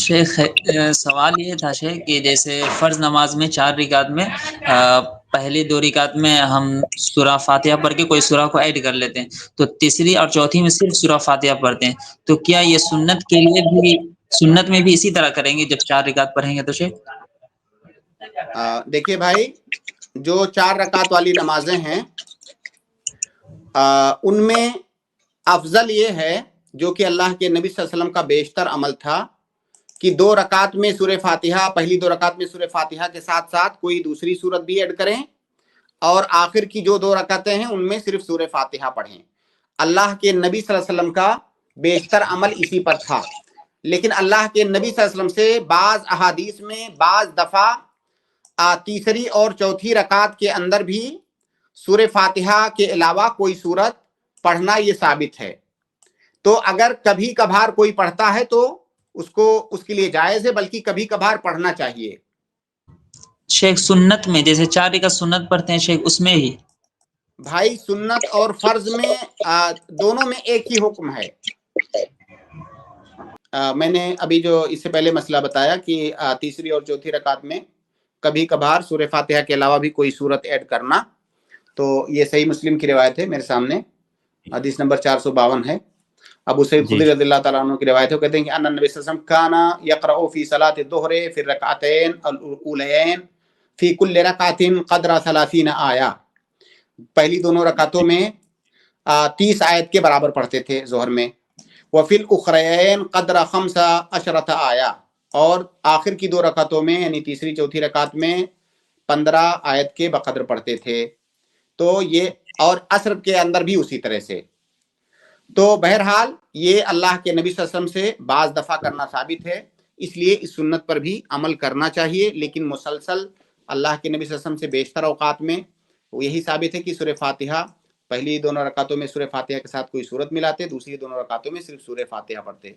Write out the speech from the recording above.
شیخ سوال یہ تھا شیخ کہ جیسے فرض نماز میں 4 رکعت میں پہلی 2 رکعت میں ہم سورہ فاتحہ پڑھ کے کوئی سورہ کو ایڈ کر لیتے ہیں، تو تیسری اور چوتھی میں صرف سورہ فاتحہ پڑھتے ہیں، تو کیا یہ سنت کے لیے بھی، سنت میں بھی اسی طرح کریں گے جب 4 رکعت پڑھیں گے تو شیخ؟ دیکھیے بھائی، جو 4 رکعت والی نمازیں ہیں ان میں افضل یہ ہے جو کہ اللہ کے نبی صلی اللہ علیہ وسلم کا بیشتر عمل تھا کہ 2 رکعت میں سورہ فاتحہ، پہلی 2 رکعت میں سورہ فاتحہ کے ساتھ ساتھ کوئی دوسری سورت بھی ایڈ کریں، اور آخر کی جو 2 رکعتیں ہیں ان میں صرف سورہ فاتحہ پڑھیں۔ اللہ کے نبی صلی اللہ علیہ وسلم کا بیشتر عمل اسی پر تھا، لیکن اللہ کے نبی صلی اللہ علیہ وسلم سے بعض احادیث میں بعض دفعہ تیسری اور چوتھی رکعت کے اندر بھی سورہ فاتحہ کے علاوہ کوئی سورت پڑھنا یہ ثابت ہے۔ تو اگر کبھی کبھار کوئی پڑھتا ہے تو اس کے لیے جائز ہے، بلکہ کبھی کبھار پڑھنا چاہیے۔ شیخ سنت میں جیسے 4 رکعت سنت پڑھتے ہیں شیخ، اس میں ہی بھائی سنت اور فرض میں دونوں میں ایک ہی حکم ہے۔ میں نے ابھی جو اس سے پہلے مسئلہ بتایا کہ تیسری اور چوتھی رکعت میں کبھی کبھار سورہ فاتحہ کے علاوہ بھی کوئی سورت ایڈ کرنا، تو یہ صحیح مسلم کی روایت ہے میرے سامنے، حدیث نمبر 452 ہے۔ ابو سعید خدری رضی اللہ تعالیٰ عنہ کی روایت ہے، کہتے ہیں کہ ان النبی صلی اللہ علیہ وسلم کان یقرأ فی صلاۃ الظہر فی الرکعتین الاولیین فی کل رکعت قدر 30 آیہ، پہلی دونوں رکعتوں میں 30 آیت کے برابر پڑھتے تھے ظہر میں، وفی الاخرین قدر 15 آیہ، اور آخر کی 2 رکعتوں میں یعنی تیسری چوتھی رکعت میں 15 آیت کے بقدر پڑھتے تھے۔ تو یہ، اور عصر کے اندر بھی اسی طرح سے۔ تو بہرحال یہ اللہ کے نبی صلی اللہ علیہ وسلم سے بعض دفعہ کرنا ثابت ہے، اس لیے اس سنت پر بھی عمل کرنا چاہیے، لیکن مسلسل اللہ کے نبی صلی اللہ علیہ وسلم سے بیشتر اوقات میں یہی ثابت ہے کہ سورہ فاتحہ پہلی دونوں رکعتوں میں سورہ فاتحہ کے ساتھ کوئی سورت ملاتے، دوسری دونوں رکعتوں میں صرف سورہ فاتحہ پڑھتے۔